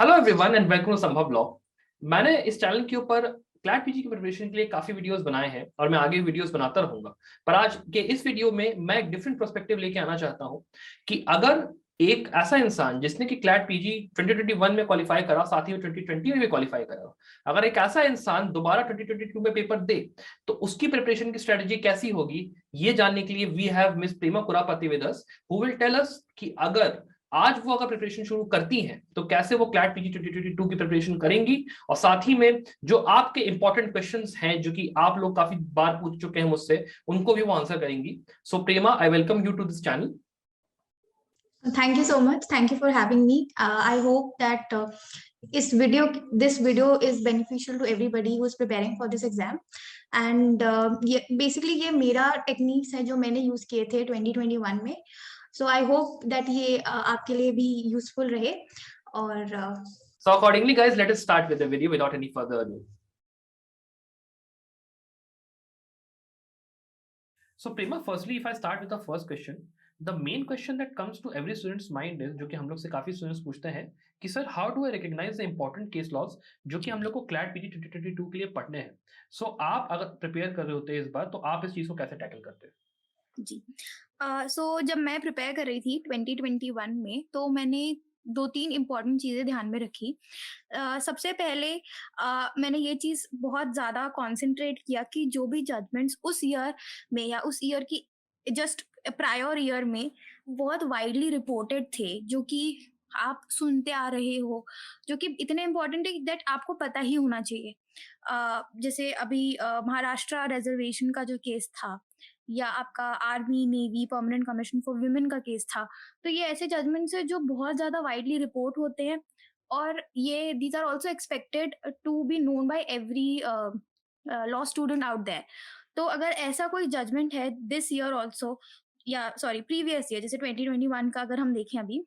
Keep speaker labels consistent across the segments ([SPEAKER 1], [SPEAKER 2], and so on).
[SPEAKER 1] Hello everyone and welcome to Sambhav blog. मैंने इस channel के ऊपर क्लैट पीजी की प्रिपरेशन के लिए काफी वीडियोस बनाए हैं और मैं आगे वीडियोस बनाता रहूंगा। पर आज के इस वीडियो में मैं एक डिफरेंट पर्सपेक्टिव लेके आना चाहता हूं कि अगर एक ऐसा इंसान जिसने कि क्लैट पीजी 2021 में क्वालिफाई करा, साथ ही में 2020 में भी क्वालिफाई करा, अगर एक ऐसा इंसान दोबारा 2022 में पेपर दे तो उसकी प्रिपरेशन की स्ट्रेटजी कैसी होगी, ये जानने के लिए we have miss Prema Kurapati with us, who will tell us कि अगर आज वो अगर प्रिपरेशन शुरू करती हैं तो कैसे वो क्लैट पीजी 2022 की प्रिपरेशन करेंगी, और साथ ही में जो आपके इंपॉर्टेंट क्वेश्चंस हैं जो कि आप लोग काफी बार पूछ चुके हैं मुझसे, उनको भी वो आंसर करेंगी। So Prema, I welcome you to this channel.
[SPEAKER 2] Thank you so much. Thank you for having me. I hope that this video is beneficial to everybody who is preparing for this exam. And basically ये मेरा techniques है जो मैंने use किए थे 2021 में. So I hope that ये आपके लिए भी useful रहे. और
[SPEAKER 1] So accordingly guys, let us start with the video without any further ado. So Prema, firstly if I start with the first question, the main question that comes to every student's mind is, जो कि हम लोग से काफी students पूछते हैं कि sir how do I recognise the important case laws जो कि हम लोग को क्लैट पीजी 2022 के लिए पढ़ने हैं। सो आप अगर प्रिपेयर कर रहे होते हैं इस बार, तो आप इस चीज को कैसे टैकल करते हैं?
[SPEAKER 3] जी। जब मैं प्रिपेयर कर रही थी 2021 में, तो मैंने 2-3 इम्पोर्टेंट चीज़ें ध्यान में रखी। सबसे पहले मैंने ये चीज़ बहुत ज़्यादा कॉन्सन्ट्रेट किया कि जो भी जजमेंट्स उस ईयर में या उस ईयर की जस्ट प्रायर ईयर में बहुत वाइडली रिपोर्टेड थे, जो कि आप सुनते आ रहे हो, जो कि इतने इम्पोर्टेंट है दैट आपको पता ही होना चाहिए। जैसे अभी महाराष्ट्र रिजर्वेशन का जो केस था, या आपका army navy permanent commission for women का केस था। तो ये ऐसे जजमेंट्स है जो बहुत ज्यादा वाइडली रिपोर्ट होते हैं, और ये these are also expected to be known by every law student out there. तो अगर ऐसा कोई जजमेंट है दिस ईयर आल्सो, या सॉरी प्रीवियस ईयर, जैसे 2021 का अगर हम देखें अभी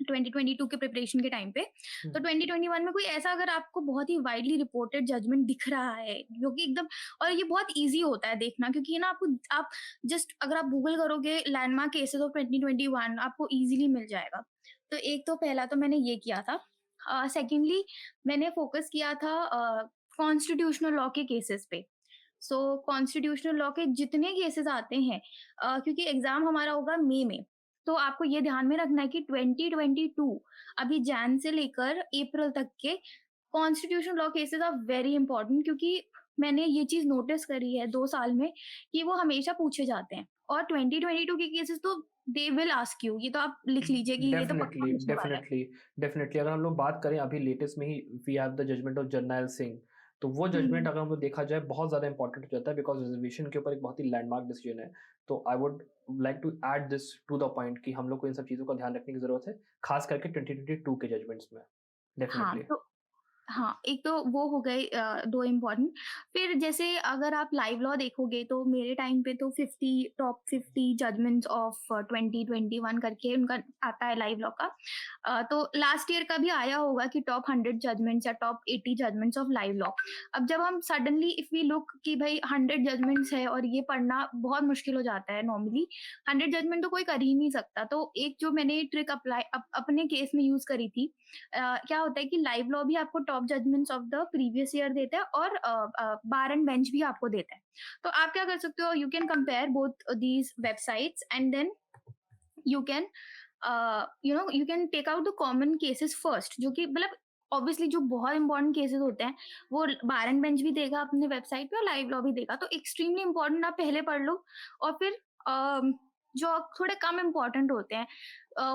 [SPEAKER 3] 2022 के प्रिपरेशन के टाइम पे, तो 2021 में कोई ऐसा अगर आपको बहुत ही वाइडली रिपोर्टेड जजमेंट दिख रहा है जो कि एकदम, और ये बहुत इजी होता है देखना, क्योंकि ये ना आप जस्ट अगर आप गूगल करोगे लैंडमार्क केसेस ऑफ 2021 आपको इजीली मिल जाएगा। तो एक तो पहला तो मैंने ये किया था। सेकेंडली मैंने फोकस किया था कॉन्स्टिट्यूशनल लॉ के केसेस पे। सो कॉन्स्टिट्यूशनल लॉ के जितने केसेस आते हैं, क्योंकि एग्जाम हमारा होगा मई में, तो आपको ये ध्यान में रखना है कि 2022 अभी जैन से लेकर अप्रैल तक के constitutional law cases are very important, क्योंकि मैंने ये चीज नोटिस करी है 2 साल में कि वो हमेशा पूछे जाते हैं। और 2022 के केसेस तो दे विल आस्क यू, ये तो आप लिख लीजिए कि ये तो पक्का पूछने वाला है।
[SPEAKER 1] डेफिनेटली अगर हम लोग बात करें अभी लेटेस्ट में ही, we have the judgment of Jarnail Singh. तो वो जजमेंट अगर हम लोग देखा जाए बहुत ज्यादा इंपॉर्टेंट हो जाता है, बिकॉज रिजर्वेशन के ऊपर एक बहुत ही लैंडमार्क डिसीजन है। तो I would like to add this to the point कि हम लोग को इन सब चीजों का ध्यान रखने की जरूरत है, खास करके 2022 के जजमेंट्स में। डेफिनेटली
[SPEAKER 3] हाँ, एक तो वो हो गए 2 इम्पोर्टेंट। फिर जैसे अगर आप लाइव लॉ देखोगे तो मेरे टाइम पे तो 50 टॉप 50 जजमेंट्स ऑफ 2021 करके उनका आता है लाइव लॉ का। तो लास्ट ईयर का भी आया होगा कि टॉप 100 जजमेंट्स या top 80 judgements of live law. अब जब हम सडनली इफ वी लुक कि भाई 100 जजमेंट्स है और ये पढ़ना बहुत मुश्किल हो जाता है। नॉर्मली 100 जजमेंट तो कोई कर ही नहीं सकता। तो एक जो मैंने ट्रिक अपने केस में यूज करी थी, क्या होता है कि लाइव लॉ भी आपको top judgements of the previous year देता है, और बार एंड बेंच भी आपको देता है। तो आप क्या कर सकते हो, you can compare both these websites and then you can you can take out the common cases first, जो कि मतलब ऑब्वियसली जो बहुत इंपॉर्टेंट केसेस होते हैं वो बार एंड बेंच भी देगा अपने वेबसाइट पे और लाइव लॉ भी देगा। तो एक्सट्रीमली इंपॉर्टेंट आप पहले पढ़ लो, और फिर जो थोड़े कम इम्पोर्टेंट होते हैं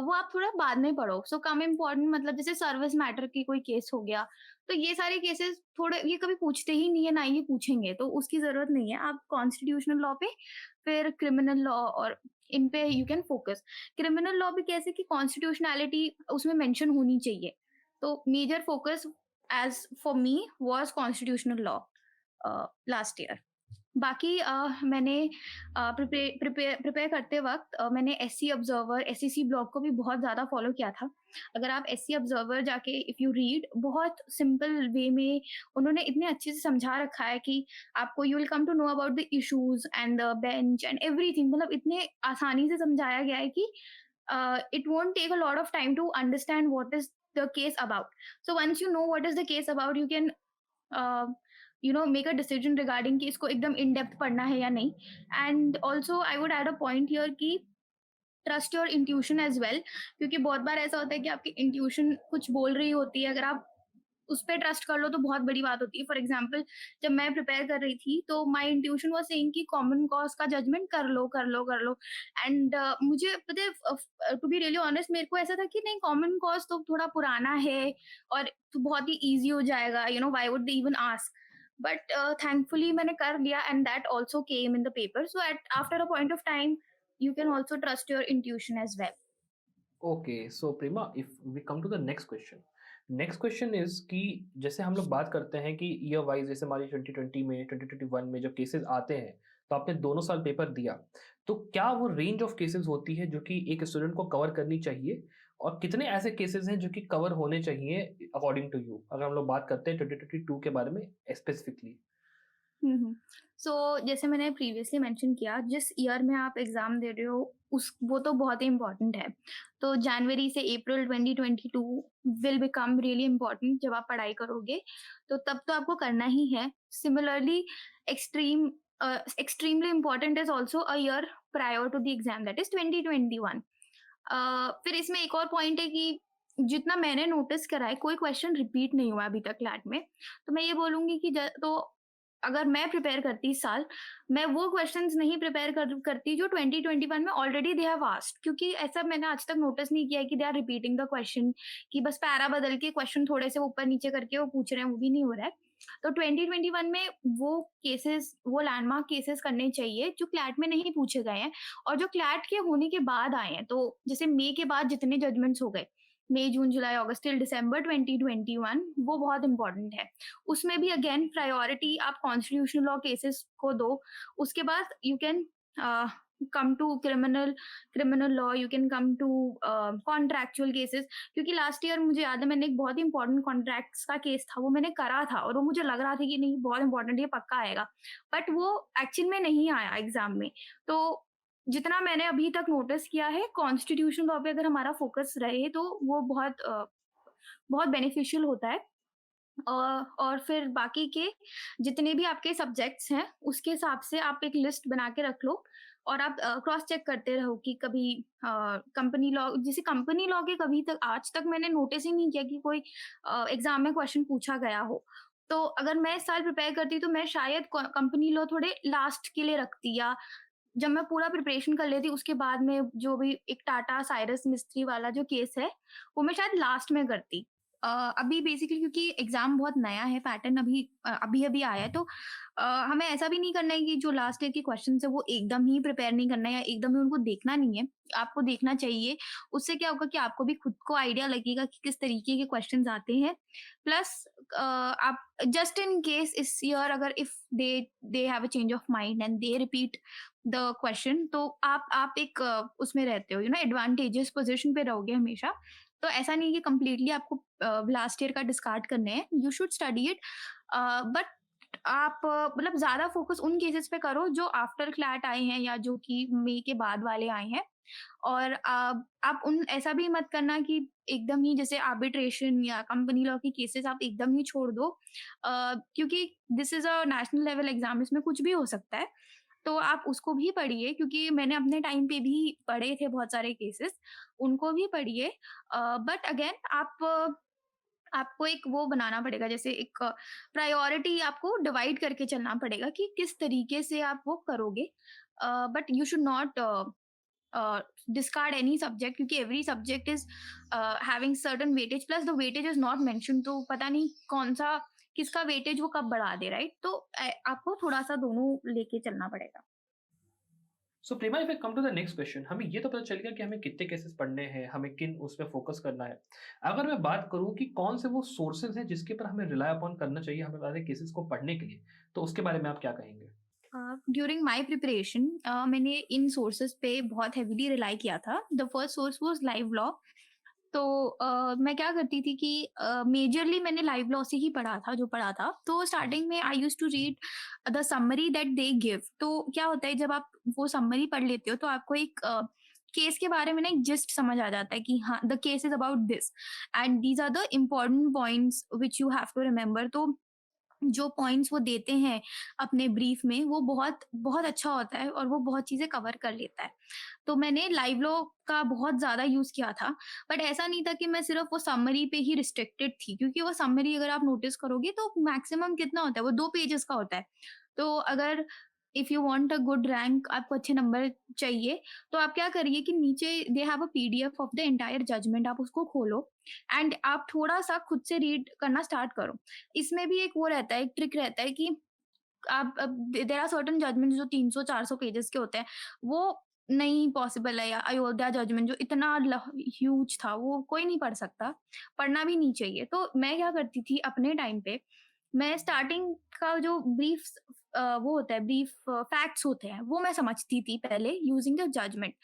[SPEAKER 3] वो आप थोड़ा बाद में पढ़ो। सो कम इम्पोर्टेंट मतलब जैसे सर्विस मैटर की कोई केस हो गया, तो ये सारे केसेस थोड़े ये कभी पूछते ही नहीं है, ना ये पूछेंगे, तो उसकी जरूरत नहीं है। आप कॉन्स्टिट्यूशनल लॉ पे, फिर क्रिमिनल लॉ, और इन पे you can focus. Criminal law भी कैसे कि कॉन्स्टिट्यूशनैलिटी उसमें मेंशन होनी चाहिए। तो major focus as for me was constitutional law last year. बाकी मैंने प्रिपेयर करते वक्त मैंने एससी ऑब्जर्वर एससीसी ब्लॉग को भी बहुत ज़्यादा फॉलो किया था। अगर आप एससी ऑब्जर्वर जाके इफ़ यू रीड, बहुत सिंपल वे में उन्होंने इतने अच्छे से समझा रखा है कि आपको you will come to know about the issues and the bench and everything. मतलब इतने आसानी से समझाया गया है कि it won't take a lot of time to understand what is the case about. So once you know what is the case about, you can make a decision regarding कि इसको एकदम in depth पढ़ना है या नहीं. And also I would add a point here कि trust your intuition as well, क्योंकि बहुत बार ऐसा होता है कि आपकी इंट्यूशन कुछ बोल रही होती है, अगर आप उस पर ट्रस्ट कर लो तो बहुत बड़ी बात होती है. फॉर एग्जाम्पल, जब मैं प्रिपेयर कर रही थी तो माई इंट्यूशन वॉज सेइंग कि कॉमन कॉज का जजमेंट कर लो कर लो कर लो. एंड मुझे पता है, टू बी रियली ऑनेस्ट, मेरे को ऐसा था कि नहीं, कॉमन कॉज तो थोड़ा पुराना है और तो बहुत ही ईजी हो जाएगा, why would they even ask. But thankfully मैंने कर लिया and that also came in the paper. So at after a point of time you can also trust your intuition as well.
[SPEAKER 1] Okay, so Prima, if we come to the next question is कि जैसे हम लोग बात करते हैं कि year wise, जैसे हमारी 2020 में 2021 में जब केसेस आते हैं, तो आपने दोनों साल पेपर दिया, तो क्या वो रेंज ऑफ केसेस होती है जो कि एक स्टूडेंट को कवर करनी चाहिए, और कितने ऐसे केसेस हैं जो कि कवर होने चाहिए अकॉर्डिंग टू यू, अगर हम लोग बात करते हैं 2022 के बारे में स्पेसिफिकली?
[SPEAKER 3] सो जैसे मैंने प्रीवियसली मेंशन किया, जिस ईयर में आप एग्जाम दे रहे हो वो तो बहुत ही इम्पोर्टेंट है. तो जनवरी से अप्रैल 2022 विल बिकम रियली इम्पोर्टेंट. जब आप पढ़ाई करोगे तो तब तो आपको करना ही है. Similarly extremely important is also a year prior to the exam, that is 2021. फिर इसमें एक और पॉइंट है कि जितना मैंने नोटिस करा है, कोई क्वेश्चन रिपीट नहीं हुआ अभी तक क्लैट में. तो मैं ये बोलूंगी कि तो अगर मैं प्रिपेयर करती इस साल, मैं वो क्वेश्चंस नहीं प्रिपेयर करती जो 2021 में ऑलरेडी दे हैव आस्क्ड, क्योंकि ऐसा मैंने आज तक नोटिस नहीं किया है कि they are repeating the question, कि बस पैरा बदल के क्वेश्चन थोड़े से ऊपर नीचे करके वो पूछ रहे हैं, वो भी नहीं हो रहा है. तो 2021 में वो केसेस, वो लैंडमार्क केसेस करने चाहिए जो क्लैट में नहीं पूछे गए हैं और जो क्लैट के होने के बाद आए हैं. तो जैसे मई के बाद जितने जजमेंट्स हो गए, मई, जून, जुलाई, अगस्त टिल दिसंबर 2021, वो बहुत इंपॉर्टेंट है. उसमें भी अगेन प्रायोरिटी आप कॉन्स्टिट्यूशनल लॉ केसेस को दो. उसके बाद you can come to criminal law, you can come to contractual cases. क्योंकि लास्ट ईयर मुझे याद है, मैंने एक बहुत इंपॉर्टेंट कॉन्ट्रैक्ट्स का केस था, वो मैंने करा था और वो मुझे लग रहा था कि नहीं बहुत इंपॉर्टेंट, ये पक्का आएगा, बट वो एक्चुअल में नहीं आया एग्जाम में. तो जितना मैंने अभी तक नोटिस किया है, कॉन्स्टिट्यूशन लॉ पे अगर हमारा फोकस रहे तो वो बहुत बेनिफिशियल होता है. और फिर बाकी के जितने भी आपके सब्जेक्ट्स हैं, उसके हिसाब से आप एक लिस्ट बना के रख लो और आप क्रॉस चेक करते रहो कि कभी कंपनी लॉ, जैसे कंपनी लॉ के कभी तक आज तक मैंने नोटिस ही नहीं किया कि कोई एग्जाम में क्वेश्चन पूछा गया हो. तो अगर मैं इस साल प्रिपेयर करती तो मैं शायद कंपनी लॉ थोड़े लास्ट के लिए रखती, या जब मैं पूरा प्रिपरेशन कर लेती उसके बाद में जो भी एक टाटा साइरस मिस्त्री वाला जो केस है, वो मैं शायद लास्ट में करती. अभी बेसिकली क्योंकि एग्जाम बहुत नया है, पैटर्न अभी आया है, तो हमें ऐसा भी नहीं करना है कि जो लास्ट ईयर के क्वेश्चन है वो एकदम ही प्रिपेयर नहीं करना है या एकदम ही उनको देखना नहीं है. आपको देखना चाहिए. उससे क्या होगा कि आपको भी खुद को आइडिया लगेगा कि किस तरीके के क्वेश्चन आते हैं. प्लस आप जस्ट इन केस इस ईयर अगर if they have a change of mind and they repeat the question, तो आप एक उसमें रहते हो, एडवांटेजेस पोजिशन पे रहोगे हमेशा. तो ऐसा नहीं कि कंप्लीटली आपको लास्ट ईयर का डिस्कार्ड करने हैं. You should study it, but आप मतलब ज्यादा फोकस उन केसेस पे करो जो आफ्टर क्लैट आए हैं या जो कि मई के बाद वाले आए हैं. और आप उन ऐसा भी मत करना कि एकदम ही जैसे आर्बिट्रेशन या कंपनी लॉ के केसेस आप एकदम ही छोड़ दो, क्योंकि this is a national level exam, इसमें कुछ भी हो सकता है. तो आप उसको भी पढ़िए, क्योंकि मैंने अपने टाइम पे भी पढ़े थे बहुत सारे केसेस, उनको भी पढ़िए. बट अगेन आपको एक वो बनाना पड़ेगा, जैसे एक प्रायोरिटी आपको डिवाइड करके चलना पड़ेगा कि किस तरीके से आप वो करोगे. But you should not discard any subject, क्योंकि every subject is having certain weightage, plus the weightage is not mentioned, तो पता नहीं कौन सा किसका वेटेज वो कब बढ़ा दे, राइट. तो आपको थोड़ा सा दोनों लेके चलना पड़ेगा.
[SPEAKER 1] So Prema, if I come to the next question, हमें ये तो पता चल गया कि हमें कितने केसेस पढ़ने हैं, हमें किन उस पर फोकस करना है. अगर मैं बात करूं कि कौन से वो सोर्सेज हैं जिसके पर हमें रिलाई अपॉन करना चाहिए हमें सारे केसेस को पढ़ने के लिए, तो उसके बारे में आप क्या कहेंगे?
[SPEAKER 3] ड्यूरिंग माई प्रिपरेशन मैंने इन सोर्सेज पे बहुत हैवीली रिलाई किया था. The first source was live law. तो मैं क्या करती थी कि मेजरली मैंने लाइव लॉ से ही पढ़ा था. तो स्टार्टिंग में I used to read the summary that they give. तो क्या होता है, जब आप वो समरी पढ़ लेते हो तो आपको एक केस के बारे में ना एक जिस्ट समझ आ जाता है कि हाँ the case is about this and these are the important points which you have to remember. तो जो पॉइंट्स वो देते हैं अपने ब्रीफ में वो बहुत बहुत अच्छा होता है और वो बहुत चीजें कवर कर लेता है। तो मैंने लाइव लॉ का बहुत ज्यादा यूज किया था, बट ऐसा नहीं था कि मैं सिर्फ वो समरी पे ही रिस्ट्रिक्टेड थी, क्योंकि वो समरी अगर आप नोटिस करोगे तो मैक्सिमम कितना होता है, वो 2 पेजेस का होता है। तो अगर if you want a good rank, आपको अच्छे नंबर चाहिए, तो आप क्या करिए कि नीचे they have a PDF of the entire judgment, आप उसको खोलो एंड आप थोड़ा सा खुद से रीड करना स्टार्ट करो। इसमें भी एक वो रहता है, एक ट्रिक रहता है कि आप देयर आर सर्टेन जजमेंट जो 300-400 पेजेस के होते हैं, वो नहीं पॉसिबल है। या अयोध्या जजमेंट जो इतना ह्यूज था, वो कोई नहीं पढ़ सकता, पढ़ना भी नहीं चाहिए। तो मैं क्या करती थी अपने टाइम पे, मैं स्टार्टिंग का जो ब्रीफ वो होता है, ब्रीफ फैक्ट्स होते हैं, वो मैं समझती थी पहले यूजिंग द जजमेंट।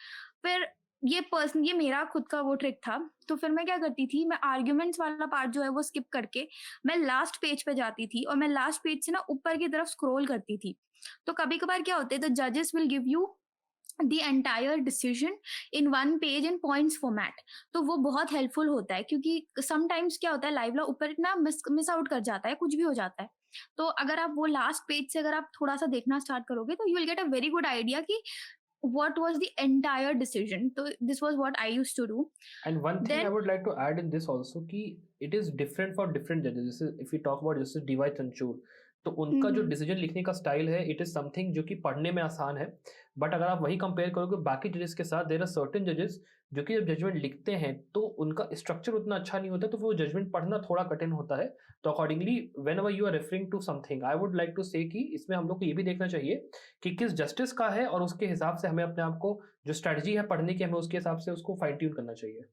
[SPEAKER 3] फिर ये मेरा खुद का वो ट्रिक था। तो फिर मैं क्या करती थी, मैं आर्ग्यूमेंट्स वाला पार्ट जो है वो स्किप करके मैं लास्ट पेज पे जाती थी और मैं लास्ट पेज से ना ऊपर की तरफ स्क्रॉल करती थी। तो कभी कभार क्या होता है, द जजेस will give you the entire decision in 1 page in points format. तो वो बहुत हेल्पफुल होता है, क्योंकि समटाइम्स क्या होता है, लाइव लॉ ऊपर ना मिस आउट कर जाता है, कुछ भी हो जाता है। तो अगर आप वो लास्ट पेज से अगर आप थोड़ा सा देखना स्टार्ट करोगे तो you will get a very good idea कि what was the entire decision. So this was what I used to do.
[SPEAKER 1] And one thing
[SPEAKER 3] Then
[SPEAKER 1] I would like to add in this also कि it is different for different judges. जैसे if we talk about जैसे DY चंचूर, तो उनका जो decision लिखने का style है, it is something जो कि पढ़ने में आसान है, बट अगर आप वही कंपेयर करोगे बाकी जजेस के साथ, देयर आर सर्टेन जजेस जो कि जब जजमेंट लिखते हैं तो उनका स्ट्रक्चर उतना अच्छा नहीं होता, तो वो जजमेंट पढ़ना थोड़ा कठिन होता है। तो accordingly whenever you are referring to something, I would like to say कि इसमें हम लोग को ये भी देखना चाहिए कि किस जस्टिस का है, और उसके हिसाब से हमें अपने आप को जो स्ट्रेटजी है पढ़ने की, हमें उसके हिसाब से उसको फाइन ट्यून करना चाहिए।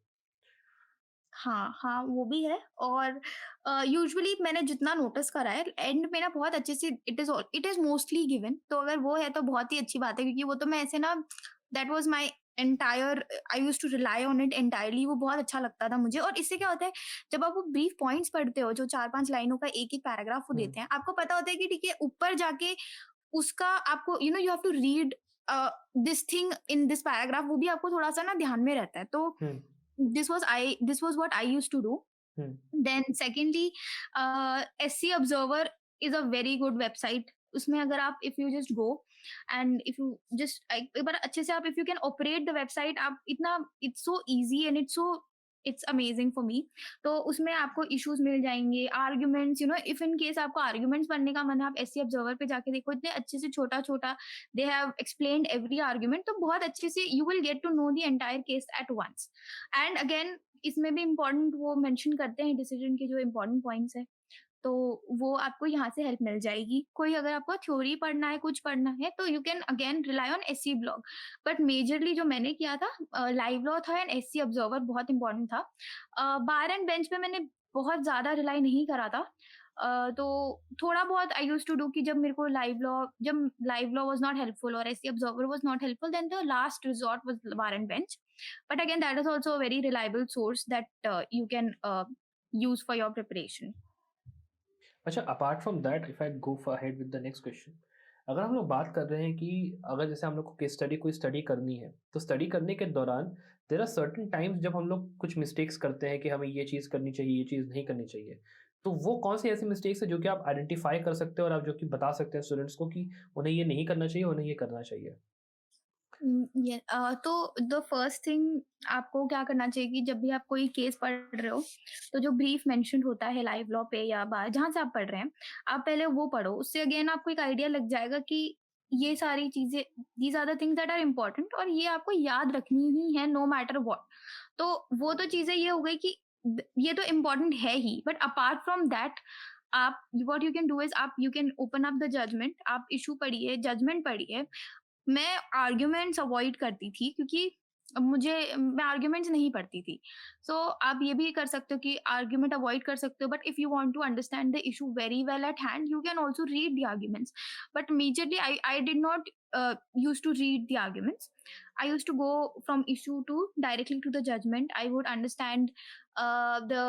[SPEAKER 3] हाँ, हाँ, वो भी है। और यूजुअली मैंने जितना नोटिस करा है, एंड में ना बहुत अच्छे से इट इज़ मोस्टली गिवन। तो अगर वो है तो बहुत ही अच्छी बात है, क्योंकि वो तो मैं ऐसे ना, that was my entire, I used to rely on it entirely. वो बहुत अच्छा लगता था मुझे। और इससे क्या होता है, जब आप वो ब्रीफ पॉइंट्स पढ़ते हो, जो 4-5 लाइनों का एक-एक पैराग्राफ वो देते हैं, आपको पता होता है कि ठीक है, ऊपर जाके उसका आपको you have to read this thing in this paragraph, वो भी आपको थोड़ा-सा ना ध्यान में रहता है। तो this was what I used to do. Then secondly, SC Observer is a very good website. उसमें अगर आप if you just go and if you just एक बार अच्छे से आप if you can operate the website, आप इतना it's so easy and it's amazing for me. तो उसमें आपको issues मिल जाएंगे, arguments, if in case आपको arguments पढ़ने का मन है, आप SC Observer पे जाके देखो, इतने अच्छे से छोटा-छोटा they have explained every argument. तो बहुत अच्छे से you will get to know the entire case at once. And again, इसमें भी important वो mention करते हैं decision के जो important points है, तो वो आपको यहाँ से हेल्प मिल जाएगी। कोई अगर आपको थ्योरी पढ़ना है, कुछ पढ़ना है, तो you can again rely on SC blog. But majorly जो मैंने किया था, लाइव लॉ था एंड एससी ऑब्जर्वर बहुत इंपॉर्टेंट था। बार एंड बेंच पे मैंने बहुत ज्यादा रिलाई नहीं करा था। तो थोड़ा बहुत आई यूज्ड टू डू कि जब मेरे को जब live law was not helpful और SC observer was not helpful, then the last resort was bar and bench. But again that is also a very reliable source that you can use for your preparation.
[SPEAKER 1] अच्छा, apart from that, if I go ahead with the next question, अगर हम लोग बात कर रहे हैं कि अगर जैसे हम लोग को केस स्टडी कोई स्टडी करनी है, तो स्टडी करने के दौरान देयर आर सर्टेन टाइम्स जब हम लोग कुछ मिस्टेक्स करते हैं कि हमें ये चीज़ करनी चाहिए, ये चीज़ नहीं करनी चाहिए। तो वो कौन सी ऐसी मिस्टेक्स है जो कि आप आइडेंटिफाई कर सकते हो और आप जो कि बता सकते हैं स्टूडेंट्स को कि उन्हें ये नहीं करना चाहिए, उन्हें ये करना चाहिए?
[SPEAKER 3] तो द फर्स्ट थिंग आपको क्या करना चाहिए कि जब भी आप कोई केस पढ़ रहे हो, तो जो ब्रीफ मेंशन होता है लाइव लॉ पे या बाहर जहाँ से आप पढ़ रहे हैं, आप पहले वो पढ़ो। उससे अगेन आपको एक आइडिया लग जाएगा कि ये सारी चीजें, these are the things that are important, और ये आपको याद रखनी ही है नो मैटर व्हाट। तो वो तो चीजें ये हो गई कि ये तो इम्पोर्टेंट है ही, बट अपार्ट फ्रॉम दैट आप what you can do is आप you can open up the judgment, आप इशू पढ़िए, जजमेंट पढ़िए। मैं आर्ग्यूमेंट्स अवॉइड करती थी, क्योंकि मैं आर्ग्यूमेंट्स नहीं पढ़ती थी। सो आप ये भी कर सकते हो कि आर्ग्यूमेंट अवॉइड कर सकते हो, but if you want to understand the issue very well at hand, you can also read the arguments. But majorly I did not use to read the arguments. I used to go from issue to directly to the judgment. I would understand the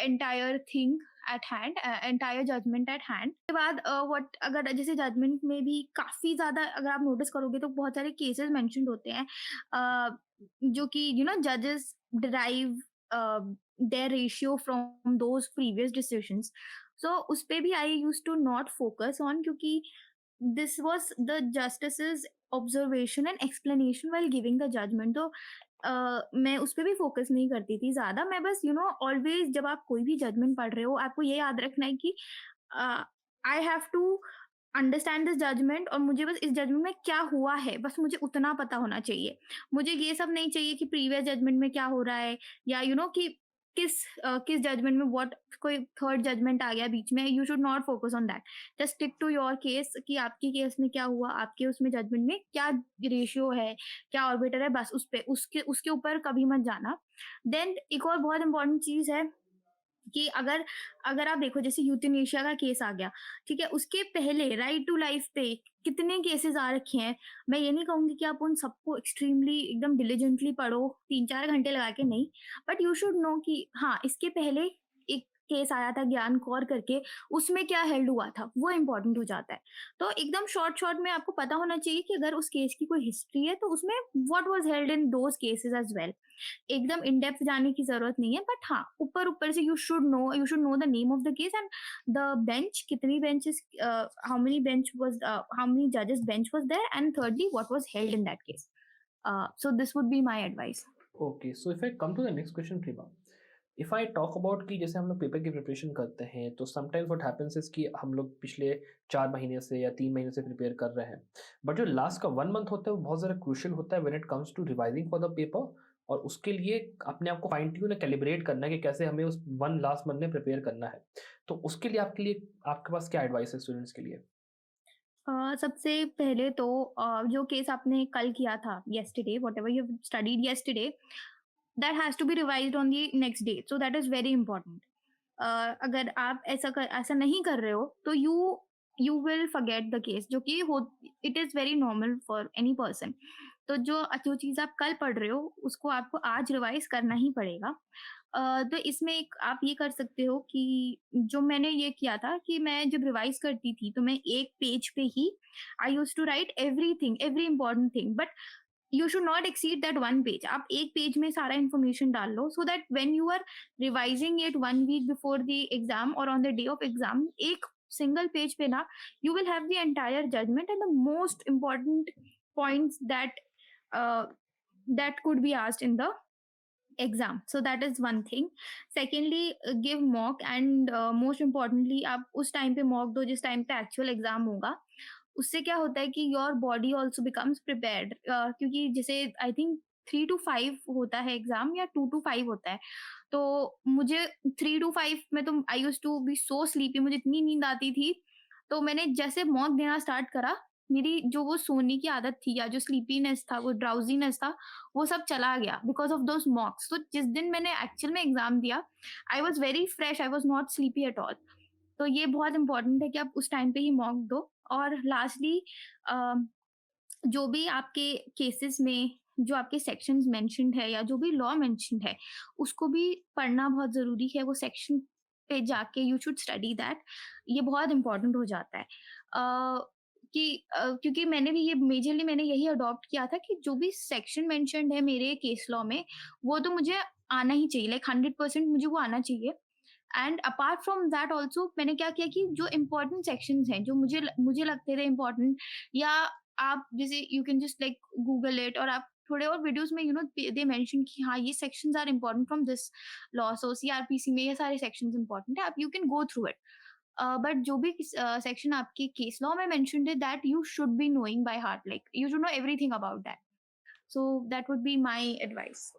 [SPEAKER 3] entire thing at hand, entire judgment at hand. के बाद what, अगर जैसे judgement में भी काफी ज्यादा अगर आप नोटिस करोगे तो बहुत सारे केसेस मेंशन्ड होते हैं, जो कि जजेस derive their ratio from those previous decisions. So उस पे भी I used to not focus on, क्योंकि this was the justice's observation and explanation while giving the judgment. तो मैं उस पे भी फोकस नहीं करती थी ज्यादा। मैं बस ऑलवेज जब आप कोई भी जजमेंट पढ़ रहे हो, आपको ये याद रखना है कि I have to understand this judgment, और मुझे बस इस जजमेंट में क्या हुआ है बस मुझे उतना पता होना चाहिए। मुझे ये सब नहीं चाहिए कि प्रीवियस जजमेंट में क्या हो रहा है, या कि किस जजमेंट में व्हाट, कोई थर्ड जजमेंट आ गया बीच में। You should not focus on that, just stick to your case कि आपके केस में क्या हुआ, आपके उसमें जजमेंट में क्या रेशियो है, क्या ऑर्बिटर है, बस उस पे उसके ऊपर कभी मत जाना। देन एक और बहुत इंपॉर्टेंट चीज है कि अगर आप देखो, जैसे यूथनेशिया का केस आ गया, ठीक है, उसके पहले राइट टू लाइफ पे कितने केसेस आ रखे हैं। मैं ये नहीं कहूंगी कि आप उन सबको एक्सट्रीमली एकदम डिलीजेंटली पढ़ो 3-4 घंटे लगा के, नहीं, बट यू शुड नो कि हाँ, इसके पहले एक केस आया था ज्ञान कौर करके, उसमें क्या हेल्ड हुआ था, वो इम्पोर्टेंट हो जाता है। तो एकदम शॉर्ट में आपको पता होना चाहिए कि अगर उस केस की कोई हिस्ट्री है तो उसमें what was held in those cases as well. एकदम इन डेप्थ जाने की जरूरत नहीं है, बट हाँ, ऊपर से you should know the name of the case and the bench, कितनी बेंचेस, हाउ मेनी जजेस bench was there, and thirdly what was held in that case. So this would be my advice.
[SPEAKER 1] Okay, so if I come to the next question, Prima, if I talk about कि जैसे हम लोग paper की preparation करते हैं तो sometimes what happens is कि हम लोग पिछले 4 महीने से या 3 महीने से प्रिपेयर कर रहे हैं, बट जो लास्ट का 1 मंथ होता है वो बहुत ज़्यादा क्रूशियल होता है when it comes to revising for the paper, और उसके लिए अपने आप को फाइन ट्यून कैलिब्रेट करना है कि कैसे हमें उस लास्ट मंथ में प्रिपेयर करना है। तो उसके लिए आपके पास क्या एडवाइस है स्टूडेंट्स के लिए?
[SPEAKER 3] सबसे पहले तो जो केस आपने कल किया था, yesterday, whatever you studied yesterday, that has to be revised on the next day. So that is very important. अगर आप ऐसा नहीं कर रहे हो तो you will forget the case, जो कि it is very normal for any person. तो जो चीज़ आप कल पढ़ रहे हो उसको आपको आज रिवाइज करना ही पड़ेगा। तो इसमें आप ये कर सकते हो कि जो मैंने ये किया था कि मैं जब रिवाइज करती थी तो मैं एक पेज पे ही I use to write every important thing, but you should not exceed that 1 page. आप एक पेज में सारा इन्फॉर्मेशन डाल लो, so that when you are revising it 1 week before the exam और on the day of exam, एक single page पे ना you will have the entire judgment and the most important points that could be asked in the exam. So that is one thing. Secondly, give mock, and most importantly आप उस time पे mock दो जिस time पे actual exam होगा। उससे क्या होता है कि your body also becomes prepared, क्योंकि जैसे I think 3 to 5 होता है एग्जाम या 2 to 5 होता है। तो मुझे 3 to 5 में तो I used to be so sleepy, मुझे इतनी नींद आती थी। तो मैंने जैसे मॉक देना स्टार्ट करा, मेरी जो वो सोने की आदत थी या जो स्लीपीनेस था, वो ड्राउजीनेस था, वो सब चला गया बिकॉज ऑफ दोज मॉक्स। तो जिस दिन मैंने एक्चुअल में एग्जाम दिया, I was very fresh, I was not sleepy at all. तो ये बहुत इंपॉर्टेंट है कि आप उस टाइम पे ही मॉक दो। और लास्टली, जो भी आपके केसेस में जो आपके सेक्शंस मेंशन्ड है या जो भी लॉ मेंशन्ड है, उसको भी पढ़ना बहुत जरूरी है। वो सेक्शन पे जाके यू शुड स्टडी दैट, ये बहुत इंपॉर्टेंट हो जाता है। क्योंकि मैंने भी ये मेजरली मैंने यही अडॉप्ट किया था कि जो भी सेक्शन मेंशन्ड है मेरे केस लॉ में, वो तो मुझे आना ही चाहिए, लाइक 100% मुझे वो आना चाहिए। And apart from that also मैंने क्या किया कि जो इम्पोर्टेंट सेक्शंस हैं, जो मुझे लगते थे इम्पोर्टेंट, या आप जैसे you can just like Google it, और आप थोड़े और वीडियोस में दे मेंशन कि हाँ ये sections are important from this law, so CrPC में ये सारे सेक्शंस इम्पोर्टेंट है, आप you can go through it. But जो भी सेक्शन आपके केस लॉ में मेंशन्ड है, that you should be knowing by heart, like you should know everything about that. So that would be my advice.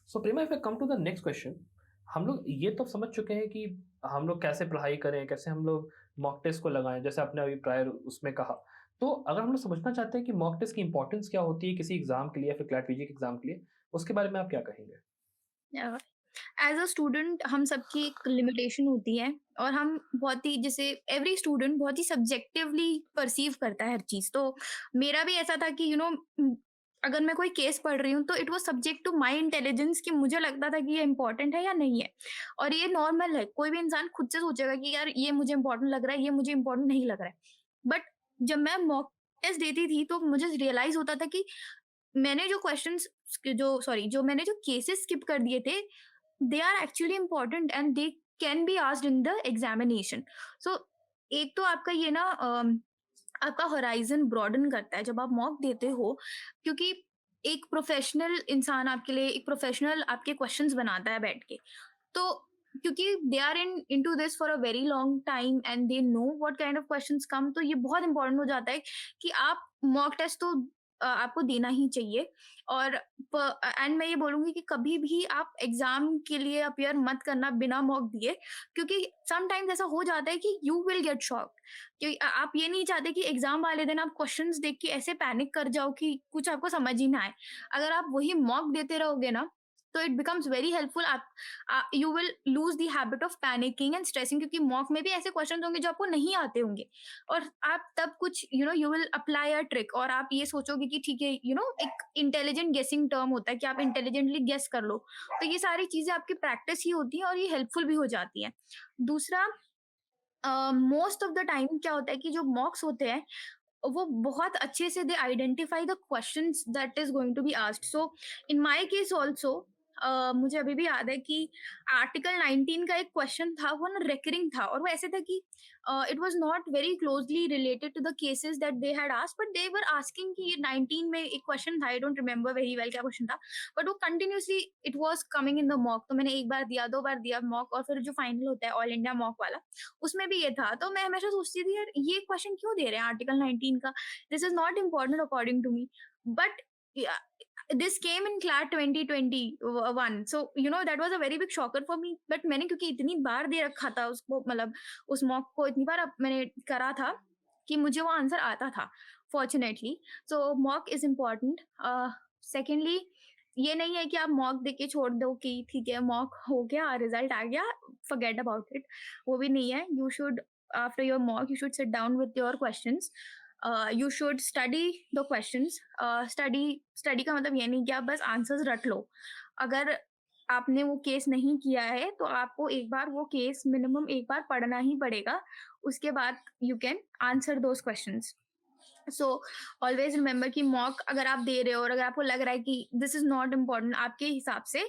[SPEAKER 1] So Prema, if I come to the next question, हम लोग ये तो समझ चुके हैं कि हम लोग कैसे पढ़ाई करें, कैसे हम लोग मॉक टेस्ट को लगाएं, जैसे आपने अभी प्रायर उसमें कहा। तो अगर हम लोग समझना चाहते हैं कि मॉक टेस्ट की इंपॉर्टेंस क्या होती है किसी एग्जाम के लिए या फिर क्लैट पीजी के एग्जाम के लिए, उसके बारे में आप क्या कहेंगे?
[SPEAKER 3] एज अ स्टूडेंट हम सबकी एक लिमिटेशन होती है, और हम बहुत ही, जैसे एवरी स्टूडेंट बहुत ही सब्जेक्टिवली परसीव करता है हर चीज। तो मेरा भी ऐसा था कि अगर मैं कोई केस पढ़ रही हूँ तो it was subject to my intelligence कि मुझे लगता था कि ये इंपॉर्टेंट है या नहीं है। और ये नॉर्मल है, कोई भी इंसान खुद से सोचेगा कि यार ये मुझे इंपॉर्टेंट लग रहा है, ये मुझे इंपॉर्टेंट नहीं लग रहा है। बट जब मैं मॉक टेस्ट देती थी तो मुझे रियलाइज होता था कि मैंने जो क्वेश्चंस जो मैंने जो केसेस स्किप कर दिए थे, they are actually important and they can be asked in the examination. So एक तो आपका ये ना आपका होराइजन ब्रॉडन करता है जब आप मॉक देते हो, क्योंकि एक प्रोफेशनल इंसान आपके लिए एक प्रोफेशनल आपके क्वेश्चंस बनाता है बैठ के। तो क्योंकि they are into this for a very long time and they know what kind of questions come, तो ये बहुत इंपॉर्टेंट हो जाता है कि आप मॉक टेस्ट तो आपको देना ही चाहिए। और एंड मैं ये बोलूंगी कि कभी भी आप एग्जाम के लिए अपियर मत करना बिना मॉक दिए, क्योंकि समटाइम्स ऐसा हो जाता है कि यू विल गेट शॉक। क्योंकि आप ये नहीं चाहते कि एग्जाम वाले दिन आप क्वेश्चंस देख के ऐसे पैनिक कर जाओ कि कुछ आपको समझ ही ना आए। अगर आप वही मॉक देते रहोगे ना, तो इट बिकम्स वेरी हेल्पफुल। आप you will lose the habit of panicking and stressing, क्योंकि मॉक में भी ऐसे क्वेश्चन होंगे जो आपको नहीं आते होंगे, और आप तब कुछ you will apply a trick और आप ये सोचोगे कि ठीक है, एक इंटेलिजेंट गेसिंग टर्म होता है कि आप इंटेलिजेंटली गेस कर लो। तो ये सारी चीजें आपकी प्रैक्टिस ही होती है और ये हेल्पफुल भी हो जाती है। दूसरा, मोस्ट ऑफ द टाइम क्या होता है कि जो मॉक्स होते हैं वो बहुत अच्छे से they identify the questions that is going to be asked. So in my case also मुझे अभी भी याद है कि आर्टिकल 19 का एक क्वेश्चन था, वो ना रेकरिंग था, और वो ऐसे था कि it was not very closely related to the cases that they had asked, but they were asking कि 19 में एक क्वेश्चन था, I don't remember very well क्या क्वेश्चन था, बट वो continuously it was coming in the mock. तो मैंने एक बार दिया, दो बार दिया मॉक, और फिर जो फाइनल होता है ऑल इंडिया मॉक वाला, उसमें भी ये था। तो मैं हमेशा सोचती थी यार ये क्वेश्चन क्यों दे रहे हैं आर्टिकल 19 का, this is not important according to me. But this came in CLAT 2021, so that was a very big shocker for me। but मैंने क्योंकि इतनी बार दे रखा था उसको, मतलब उस मॉक को इतनी बार मैंने करा था कि मुझे वो आंसर आता था fortunately. So mock is important. Secondly, ये नहीं है कि आप मॉक दे के छोड़ दो कि ठीक है मॉक हो गया, रिजल्ट आ गया, फॉरगेट अबाउट इट। वो भी नहीं है। You should, after your mock, you should sit down with your questions, you should study the questions. Study का मतलब ये नहीं कि आप बस आंसर्स रट लो। अगर आपने वो केस नहीं किया है तो आपको एक बार वो केस मिनिमम एक बार पढ़ना ही पड़ेगा, उसके बाद you can answer those questions. So always remember कि मॉक अगर आप दे रहे हो और अगर आपको लग रहा है कि दिस इज नॉट इम्पोर्टेंट आपके हिसाब से,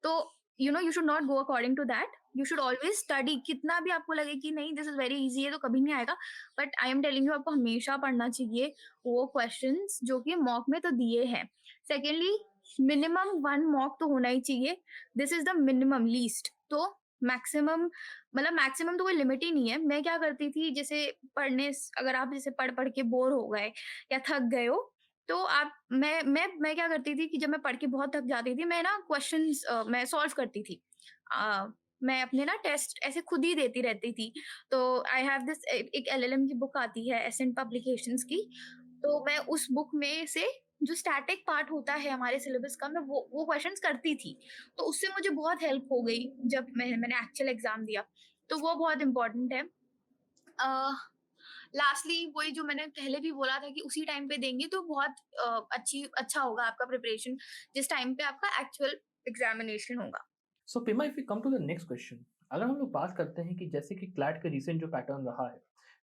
[SPEAKER 3] तो you should not go according to that. You should always study. कितना भी आपको लगे कि नहीं दिस इज वेरी इजी है तो कभी नहीं आएगा, but I am telling you आपको हमेशा पढ़ना चाहिए वो क्वेश्चंस जो कि मॉक में तो दिए हैं। सेकेंडली, मिनिमम 1 मॉक तो होना ही चाहिए। This is the minimum least. तो मैक्सिमम, मतलब मैक्सिमम तो कोई लिमिट ही नहीं है। मैं क्या करती थी, जैसे अगर आप जैसे पढ़ पढ़ के बोर हो गए या थक गए हो, तो आप मैं क्या करती थी कि जब मैं पढ़ के बहुत थक जाती थी, मैं ना क्वेश्चंस मैं सॉल्व करती थी। मैं अपने ना टेस्ट ऐसे खुद ही देती रहती थी। तो आई हैव दिस, एक एलएलएम की बुक आती है एसेंट पब्लिकेशंस की, तो मैं उस बुक में से जो स्टैटिक पार्ट होता है हमारे सिलेबस का, मैं वो क्वेश्चंस करती थी। तो उससे मुझे बहुत हेल्प हो गई जब मैंने एक्चुअल एग्जाम दिया। तो वो बहुत इंपॉर्टेंट है। लास्टली वही जो मैंने पहले भी बोला था कि उसी टाइम पे देंगे तो बहुत अच्छा होगा आपका प्रिपरेशन, जिस टाइम पे आपका एक्चुअल एग्जामिनेशन होगा।
[SPEAKER 1] So Prema, if you come to the next question, अगर हम लोग बात करते हैं कि जैसे कि क्लैट का रिसेंट जो पैटर्न रहा है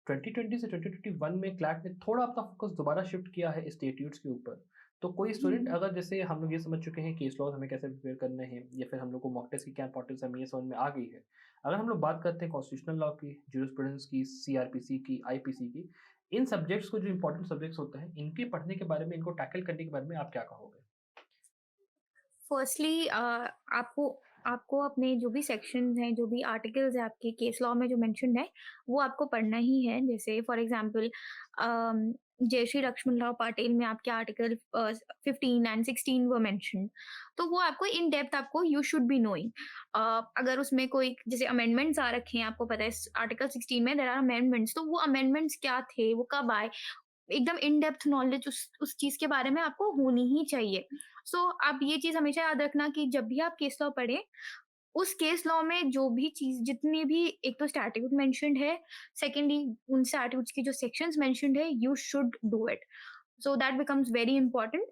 [SPEAKER 1] 2020 से 2021 में, क्लैट ने थोड़ा अपना फोकस दोबारा शिफ्ट किया है स्टेट्यूट्स के ऊपर। तो कोई स्टूडेंट अगर, जैसे हम लोग ये समझ चुके हैं केस लॉज हमें कैसे प्रिपेयर करने हैं, या फिर हम लोग को मॉक टेस्ट की क्या इंपॉर्टेंस हमें ये समझ में आ गई है। अगर हम लोग बात करते हैं कॉन्स्टिट्यूशनल लॉ की, जूरिस्प्रूडेंस की, सीआरपीसी की, आईपीसी की, इन सब्जेक्ट्स को, जो इंपॉर्टेंट सब्जेक्ट्स होते हैं, इनके पढ़ने के बारे में, इनको टैकल करने के बारे में आप क्या कहोगे?
[SPEAKER 3] फर्स्टली आपको आपको अपने जो भी सेक्शंस हैं, जो भी आर्टिकल्स है आपके केस लॉ में जो मेंशन्ड है, वो आपको पढ़ना ही है। जैसे फॉर एग्जांपल जय श्री लक्ष्मणराव पाटिल में आपके आर्टिकल 15 एंड 16 वो मेंशन्ड, तो वो आपको इन डेप्थ आपको यू शुड बी नोइंग। अगर उसमें कोई जैसे अमेंडमेंट्स आ रखे हैं, आपको पता है आर्टिकल 16 में देयर आर अमेंडमेंट्स, तो वो अमेंडमेंट्स क्या थे, वो कब आए, एकदम इन डेप्थ नॉलेज उस चीज के बारे में आपको होनी ही चाहिए। सो आप ये चीज हमेशा याद रखना कि जब भी आप केस लॉ पढ़ें, उस केस लॉ में जो भी चीज, जितनी भी, एक तो स्टैट्यूट मेंशन्ड है, सेकेंडली उन स्टैट्यूट्स की जो सेक्शंस मेंशन्ड है, you should do it. So that becomes very important.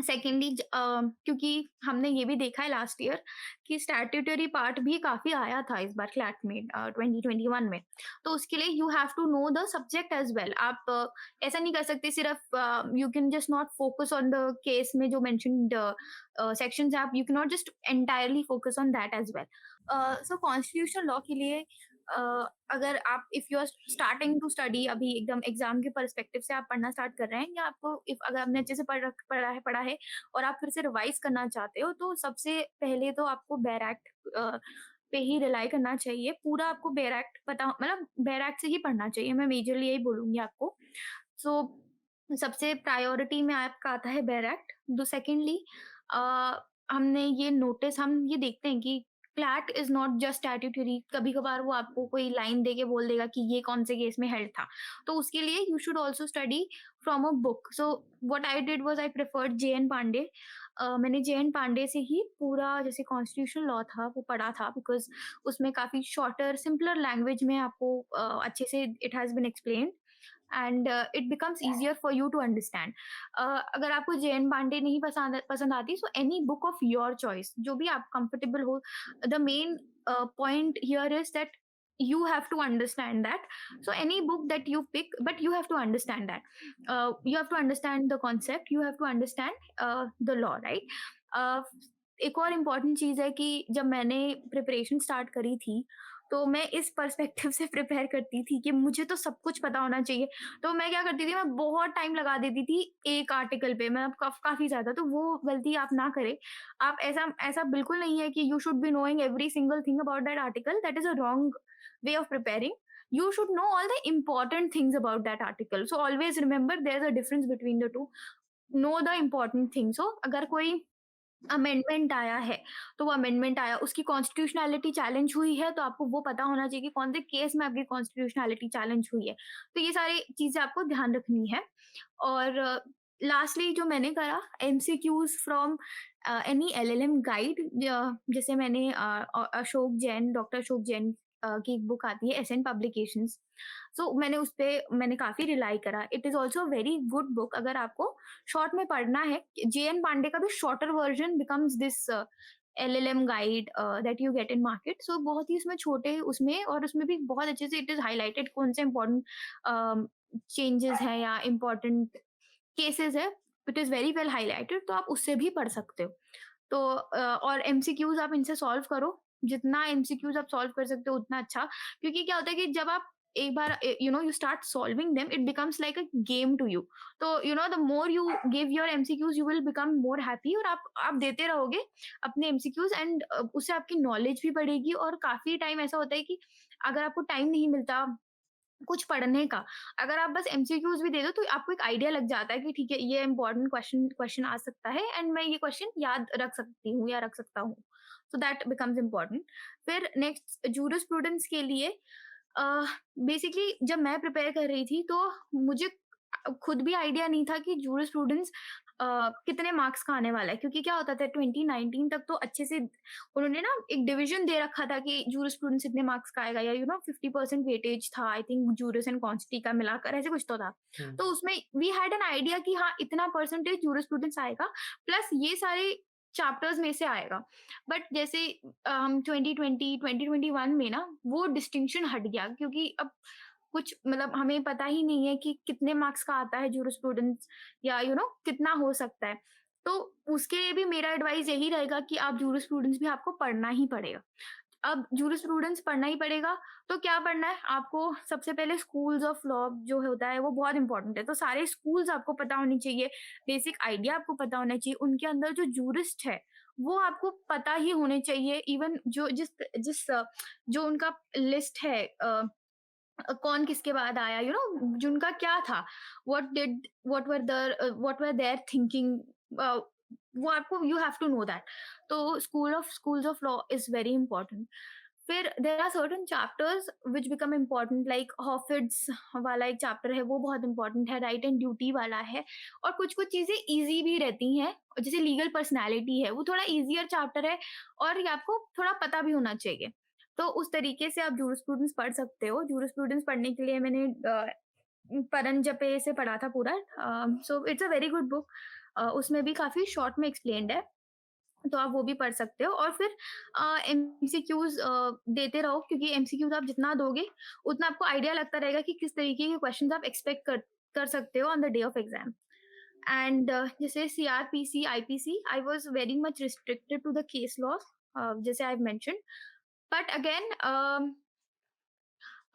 [SPEAKER 3] Secondly क्योंकि हमने ये भी देखा है लास्ट ईयर कि स्टैट्यूटरी पार्ट भी काफी आया था इस बार क्लैट में 2021 में। तो उसके लिए you have to know the subject as well. आप ऐसा नहीं कर सकते सिर्फ you can just not focus on the case में जो मेंशन्ड सेक्शंस है, आप you can not just entirely focus on that as well. So constitutional law के लिए अगर आप if you are starting to study, अभी एकदम एग्जाम के पर्सपेक्टिव से आप पढ़ना स्टार्ट कर रहे हैं, या आपको इफ अगर आपने अच्छे से पढ़ा है और आप फिर से रिवाइज करना चाहते हो, तो सबसे पहले तो आपको बेयर एक्ट पे ही रिलाई करना चाहिए। पूरा आपको बेयर एक्ट पता, मतलब बेयर एक्ट से ही पढ़ना चाहिए, मैं मेजरली यही बोलूंगी आपको। सो सबसे प्रायोरिटी में आपका आता है बेयर एक्ट। दो सेकेंडली हमने ये नोटिस, हम ये देखते हैं कि CLAT is not just statutory. कभी कभार वो आपको कोई लाइन दे के बोल देगा कि ये कौन से केस में हेल्ड था, तो उसके लिए you should also study from a book. So what I did was I preferred J N. Pandey. मैंने जे.एन. पांडे से ही पूरा जैसे कॉन्स्टिट्यूशनल लॉ था वो पढ़ा था, बिकॉज उसमें काफी शॉर्टर सिंपलर लैंग्वेज में आपको अच्छे से it has been explained and it becomes easier for you to understand. अगर आपको जे.एन. पांडे नहीं पसंद आती, so any book of your choice, जो भी आप कंफर्टेबल हो। The main point here is that you have to understand that. So any book that you pick, but you have to understand that. You have to understand the concept, you have to understand the law, right? एक और important चीज़ है कि जब मैंने preparation start करी थी, तो मैं इस पर्सपेक्टिव से प्रिपेयर करती थी कि मुझे तो सब कुछ पता होना चाहिए। तो मैं क्या करती थी, मैं बहुत टाइम लगा देती थी एक आर्टिकल पे, मैं काफ़ी ज़्यादा। तो वो गलती आप ना करें। आप ऐसा ऐसा बिल्कुल नहीं है कि you should be knowing every single thing about that article. That is a wrong way of preparing. You should know all the important things about that article. So always remember there's a difference between the two. Know the important things. So अगर कोई amendment आया है, तो वो amendment आया, उसकी constitutionality challenge हुई है, तो आपको वो पता होना चाहिए कि कौन से केस में आपकी कॉन्स्टिट्यूशनैलिटी चैलेंज हुई है। तो ये सारी चीज़ें आपको ध्यान रखनी है। और लास्टली जो मैंने करा, MCQs from any LLM guide. जैसे मैंने डॉक्टर अशोक जैन की एक बुक आती है एसएन पब्लिकेशंस। सो मैंने काफी रिलाई करा। It is also very good book अगर आपको शॉर्ट में पढ़ना है। जे.एन. पांडे का भी shorter version becomes this LLM guide that you get in market. So बहुत ही उसमें छोटे उसमें, और उसमें भी बहुत अच्छे से इट इज हाईलाइटेड कौन से इम्पोर्टेंट चेंजेस हैं या इम्पोर्टेंट केसेस है। It is very well highlighted, तो आप उससे भी पढ़ सकते हो। तो और एमसीक्यूज आप इनसे सॉल्व करो, जितना एमसीक्यूज आप सॉल्व कर सकते हो उतना अच्छा। क्योंकि क्या होता है कि जब आप एक बार you start solving them, it becomes like a game to you. तो the more you give your MCQs, you will become more happy, और आप देते रहोगे अपने MCQs, एंड उससे आपकी नॉलेज भी बढ़ेगी। और काफी टाइम ऐसा होता है कि अगर आपको टाइम नहीं मिलता कुछ पढ़ने का, अगर आप बस एमसीक्यूज भी दे दो, तो आपको एक आइडिया लग जाता है कि ठीक है, ये इंपॉर्टेंट क्वेश्चन आ सकता है, एंड मैं ये क्वेश्चन याद रख सकती हूँ या रख सकता हूँ। So that becomes important. फिर नेक्स्ट जूरिस्प्रूडेंस के लिए बेसिकली जब मैं प्रिपेयर कर रही थी, तो मुझे खुद भी आइडिया नहीं था कि जूरिस्प्रूडेंस कितने मार्क्स का आने वाला है। क्योंकि क्या होता था 2019 तक तो अच्छे से उन्होंने ना एक डिवीजन दे रखा था कि जूरिस्प्रूडेंस इतने मार्क्स का आएगा, या 50% वेटेज था, आई थिंक जूरिस एंड कॉन्स्टी का मिलाकर ऐसे कुछ तो था। तो उसमें वी हैड एन आइडिया कि हाँ इतना परसेंटेज जूरिस्प्रूडेंस आएगा, प्लस ये सारे चैप्टर्स में से आएगा। बट जैसे हम 2021 में ना वो डिस्टिंक्शन हट गया, क्योंकि अब कुछ मतलब हमें पता ही नहीं है कि कितने मार्क्स का आता है जूरिस्प्रूडेंस, या कितना हो सकता है। तो उसके लिए भी मेरा एडवाइस यही रहेगा कि आप जूरिस्प्रूडेंस भी आपको पढ़ना ही पड़ेगा। अब जूरिस्प्रूडेंस पढ़ना ही पड़ेगा, तो क्या पढ़ना है आपको? सबसे पहले स्कूल्स ऑफ लॉ जो होता है वो बहुत इंपॉर्टेंट है। तो सारे स्कूल्स आपको पता होनी चाहिए, बेसिक आइडिया आपको पता होना चाहिए, उनके अंदर जो जूरिस्ट है वो आपको पता ही होने चाहिए। इवन जो जिस जो उनका लिस्ट है, कौन किसके बाद आया, जिनका क्या था, व्हाट वर देयर थिंकिंग, वो आपको you have to know that. तो schools of law is very important. फिर there are certain chapters which become important, like Hohfeld's वाला एक चैप्टर है, वो बहुत इंपॉर्टेंट है। राइट एंड ड्यूटी वाला है। और कुछ चीजें इजी भी रहती हैं, जैसे लीगल पर्सनैलिटी है, वो थोड़ा इजियर चैप्टर है, और ये आपको थोड़ा पता भी होना चाहिए। तो उस तरीके से आप जूरिस्प्रूडेंस पढ़ सकते हो। जूरिस्प्रूडेंस पढ़ने के लिए मैंने परंजपे से पढ़ा था पूरा। सो it's a very good book. उसमें भी काफ़ी शॉर्ट में एक्सप्लेन्ड है, तो आप वो भी पढ़ सकते हो। और फिर एमसीक्यूज़ देते रहो, क्योंकि एमसीक्यूज़ आप जितना दोगे, उतना आपको आइडिया लगता रहेगा कि किस तरीके के क्वेश्चंस आप एक्सपेक्ट कर कर सकते हो on the day of exam. And जैसे CrPC, IPC, I was very much restricted to the case law, जैसे I have mentioned. But again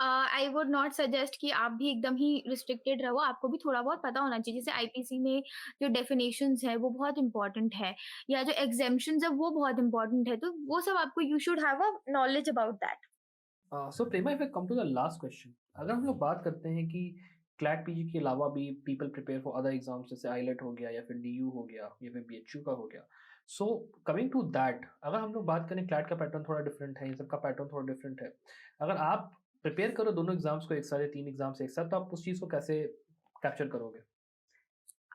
[SPEAKER 3] I would not suggest कि आप भी एकदम ही रिस्ट्रिक्टेड रहो, आपको भी थोड़ा बहुत पता होना चाहिए। जैसे आईपीसी में जो डेफिनेशंस है वो बहुत इंपॉर्टेंट है, या जो एग्जेम्पशंस है वो बहुत इंपॉर्टेंट है, तो वो सब आपको you should have a knowledge about that.
[SPEAKER 1] So Prema, if I come to the last question, अगर हम लोग बात करते हैं कि क्लैट पीजी के अलावा भी people prepare for other exams, जैसे आईलेट हो गया या फिर डीयू हो गया या फिर बीएचयू का हो गया, सो कमिंग टू दैट, अगर हम लोग बात करें, क्लैट का पैटर्न थोड़ा डिफरेंट है, इन सब का पैटर्न थोड़ा डिफरेंट है। अगर आप प्रिपेयर करो दोनों एग्जाम्स को एक साथ या 3 एग्जाम्स एक साथ, तो आप उस चीज़ को कैसे कैप्चर करोगे?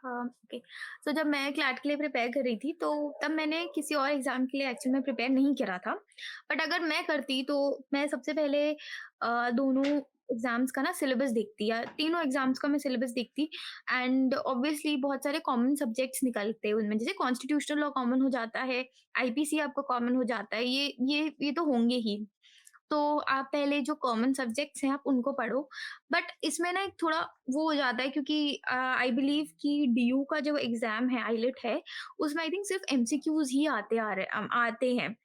[SPEAKER 3] ओके, सो जब मैं क्लैट के लिए प्रिपेयर कर रही थी, तो तब मैंने किसी और एग्जाम के लिए एक्चुअली में प्रिपेयर नहीं करा था। बट अगर मैं करती तो मैं सबसे पहले दोनों एग्जाम्स का ना सिलेबस देखती, या तीनों एग्जाम्स का मैं सिलेबस देखती। एंड ऑब्वियसली बहुत सारे कॉमन सब्जेक्ट्स निकलते हैं उनमें, जैसे कॉन्स्टिट्यूशनल लॉ कॉमन हो जाता है, आईपीसी आपका कॉमन हो जाता है, ये तो होंगे ही। तो आप पहले जो कॉमन सब्जेक्ट्स हैं आप उनको पढ़ो। बट इसमें ना एक थोड़ा वो हो जाता है, क्योंकि आई बिलीव कि डीयू का जो एग्जाम है, आईलेट है, उसमें आई थिंक सिर्फ एमसीक्यूज ही आते हैं।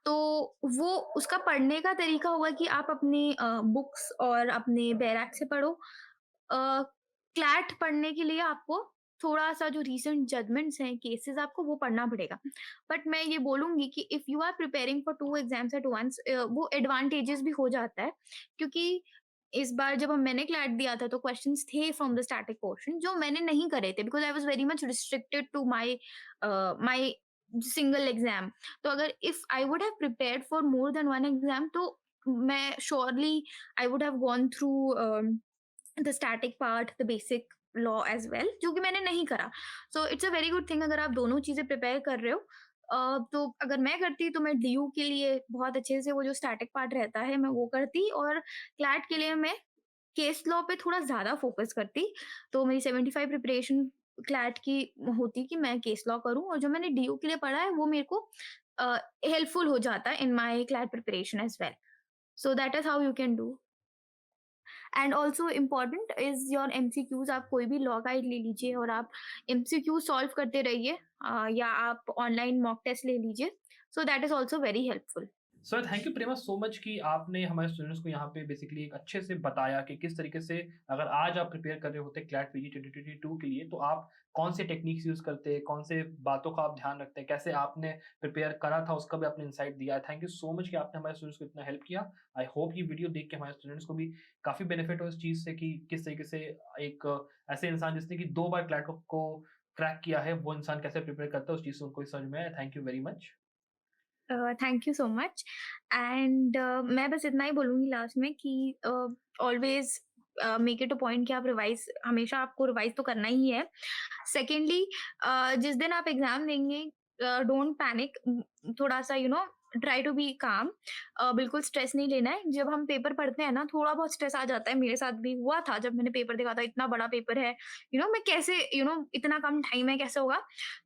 [SPEAKER 3] तो वो उसका पढ़ने का तरीका होगा कि आप अपने बुक्स और अपने बैराक से पढ़ो। क्लैट पढ़ने के लिए आपको थोड़ा-सा जो रीसेंट जजमेंट्स हैं, केसेस, आपको वो पढ़ना पड़ेगा। बट मैं ये बोलूँगी कि if you are preparing for 2 exams at once, वो एडवांटेजेस भी हो जाता है, क्योंकि इस बार जब मैंने क्लैट दिया था तो क्वेश्चंस थे फ्रॉम द स्टैटिक पोर्शन जो मैंने नहीं करे थे, because I was very much restricted to my single exam. तो अगर if I would have prepared for more than 1 exam, तो मैं surely I would have gone through the static part, the basic law as well, जो कि मैंने नहीं करा। So it's a very good thing अगर आप दोनों चीज़ें प्रिपेयर कर रहे हो। तो अगर मैं करती तो मैं डीयू के लिए बहुत अच्छे से वो जो स्टैटिक पार्ट रहता है मैं वो करती, और क्लैट के लिए मैं केस लॉ पे थोड़ा ज़्यादा फ़ोकस करती। तो मेरी 75 प्रिपरेशन क्लैट की होती कि मैं केस लॉ करूँ, और जो मैंने डीयू के लिए पढ़ा है वो मेरे को हेल्पफुल हो जाता है in my CLAT preparation as well. So that is how you can do. And also important is your MCQs. आप कोई भी लॉ गाइड ले लीजिए और आप एमसीक्यू सॉल्व करते रहिए, या आप ऑनलाइन मॉक टेस्ट ले लीजिए। So that is also very helpful.
[SPEAKER 1] Sir thank you Prema so much कि आपने हमारे स्टूडेंट्स को यहाँ पे बेसिकली एक अच्छे से बताया कि किस तरीके से, अगर आज आप प्रिपेयर कर रहे होते क्लैट पीजी 2022 के लिए, तो आप कौन से टेक्निक्स यूज करते हैं, कौन से बातों का आप ध्यान रखते हैं, कैसे आपने प्रिपेयर करा था, उसका भी आपने इंसाइट दिया है। थैंक यू सो मच कि आपने हमारे स्टूडेंट्स को इतना हेल्प किया। आई होप ये वीडियो देख के हमारे स्टूडेंट्स को भी काफी बेनिफिट हो इस चीज से कि किस तरीके से एक ऐसे इंसान जिसने कि 2 बार क्लैट को क्रैक किया है, वो इंसान कैसे प्रिपेयर करता है, उस चीज से उनको समझ में आया। Thank you very much.
[SPEAKER 3] Thank you so much. And मैं बस इतना ही बोलूँगी लास्ट में कि always make it a point कि आप रिवाइज, हमेशा आपको रिवाइज तो करना ही है। सेकेंडली, जिस दिन आप एग्जाम देंगे, डोंट पैनिक, थोड़ा सा ट्राई टू बी काम। बिल्कुल स्ट्रेस नहीं लेना है। जब हम पेपर पढ़ते हैं ना, थोड़ा बहुत स्ट्रेस आ जाता है, मेरे साथ भी हुआ था जब मैंने पेपर देखा था, इतना बड़ा पेपर है, मैं कैसे, इतना कम टाइम है, कैसे होगा।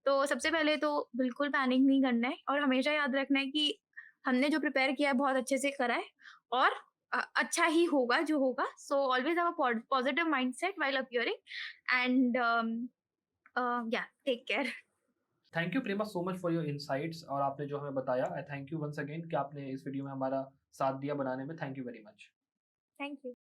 [SPEAKER 3] तो सबसे पहले तो बिल्कुल पैनिक नहीं करना है, और हमेशा याद रखना है कि हमने जो प्रिपेयर किया है बहुत अच्छे से करा है, और अच्छा ही होगा जो होगा। So always have a positive mindset while appearing, and yeah take care.
[SPEAKER 1] Thank you Prema so much for your insights, और आपने जो हमें बताया, I thank you once again कि आपने इस वीडियो में हमारा साथ दिया बनाने में। Thank you very much.
[SPEAKER 3] Thank you.